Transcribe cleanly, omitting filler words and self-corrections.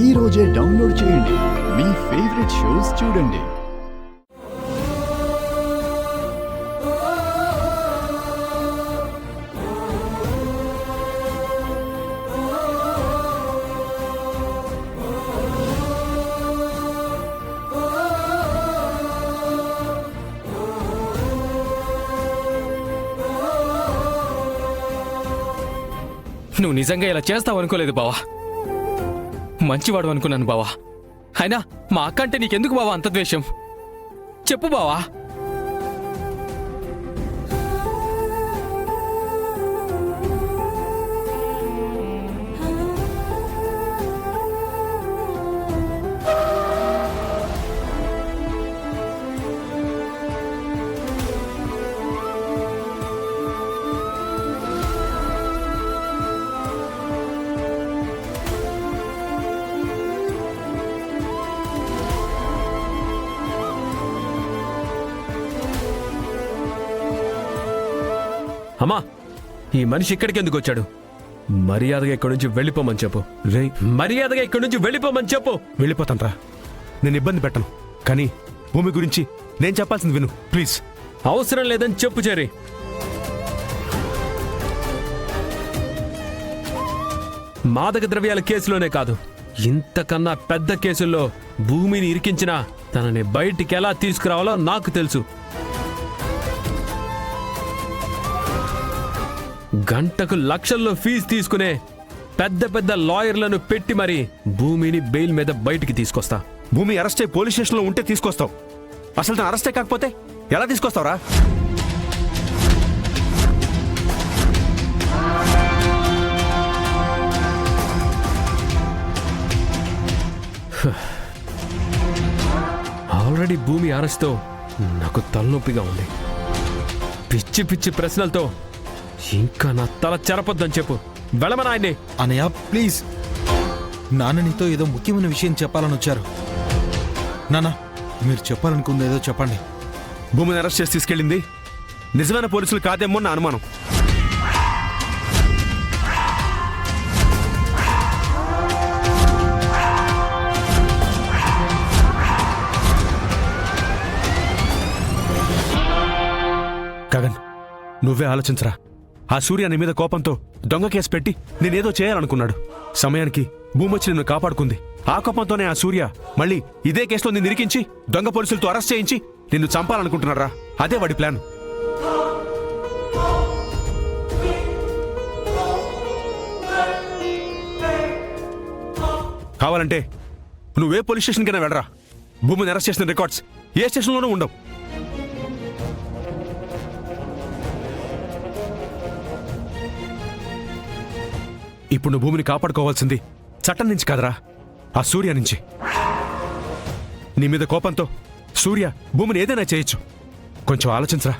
ఈ రోజే డౌన్లోడ్ చేయండి. మీ ఫేవరెట్ షోస్ చూడండి. నువ్వు నిజంగా ఇలా చేస్తావు అనుకోలేదు బావా. మంచివాడు అనుకున్నాను బావా. అయినా మా అక్క అంటే నీకెందుకు బావా అంత ద్వేషం? చెప్పు బావా. అమ్మా, ఈ మనిషి ఇక్కడికి ఎందుకు వచ్చాడు? మర్యాదగా ఇక్కడి నుంచి వెళ్ళిపోమని చెప్పు. మర్యాదగా ఇక్కడి నుంచి వెళ్ళిపోమని చెప్పు. వెళ్ళిపోతాను. నేను ఇబ్బంది పెట్టను, కానీ భూమి గురించి నేను చెప్పాల్సింది విను ప్లీజ్. అవసరం లేదని చెప్పు చేరి. మాదక ద్రవ్యాల కేసులోనే కాదు, ఇంతకన్నా పెద్ద కేసుల్లో భూమిని ఇరికించినా తనని బయటికి ఎలా తీసుకురావాలో నాకు తెలుసు. గంటకు లక్షల్లో ఫీజు తీసుకునే పెద్ద పెద్ద లాయర్లను పెట్టి మరి భూమిని బెయిల్ మీద బయటికి తీసుకొస్తా. భూమి అరెస్ట్ అయ్యి పోలీస్ స్టేషన్లో ఉంటే తీసుకొస్తావు. అసలు తను అరెస్టే కాకపోతే ఎలా తీసుకొస్తావురా? ఆల్రెడీ భూమి అరెస్ట్తో నాకు తలనొప్పిగా ఉంది. పిచ్చి పిచ్చి ప్రశ్నలతో ఇంకా నా తల చెరపొద్దని చెప్పు. వెళ్ళమని ఆయన్ని. అనయ్య ప్లీజ్, నాన్న నీతో ఏదో ముఖ్యమైన విషయం చెప్పాలని వచ్చారు. నాన్న, మీరు చెప్పాలనుకుంది ఏదో చెప్పండి. భూమిని అరెస్ట్ చేసి తీసుకెళ్ళింది నిజమైన పోలీసులు కాదేమో నా అనుమానం. గగన్, నువ్వే ఆలోచించరా. ఆ సూర్య నీ మీద కోపంతో దొంగ కేసు పెట్టి నేనేదో చేయాలనుకున్నాడు. సమయానికి భూమి వచ్చి నిన్ను కాపాడుకుంది. ఆ కోపంతోనే ఆ సూర్య మళ్ళీ ఇదే కేసులో నిన్ను ఇరికించి దొంగ పోలీసులతో అరెస్ట్ చేయించి నిన్ను చంపాలనుకుంటున్నారా? అదే వాడి ప్లాన్. కావాలంటే నువ్వే పోలీస్ స్టేషన్కైనా వెళ్ళరా. భూమిని అరెస్ట్ చేసిన రికార్డ్స్ ఏ స్టేషన్లోనూ ఉండవు. ఇప్పుడు నువ్వు భూమిని కాపాడుకోవాల్సింది చట్టం నుంచి కాదరా, ఆ సూర్య నుంచి. నీ మీద కోపంతో సూర్య భూమిని ఏదైనా చేయొచ్చు. కొంచెం ఆలోచించరా.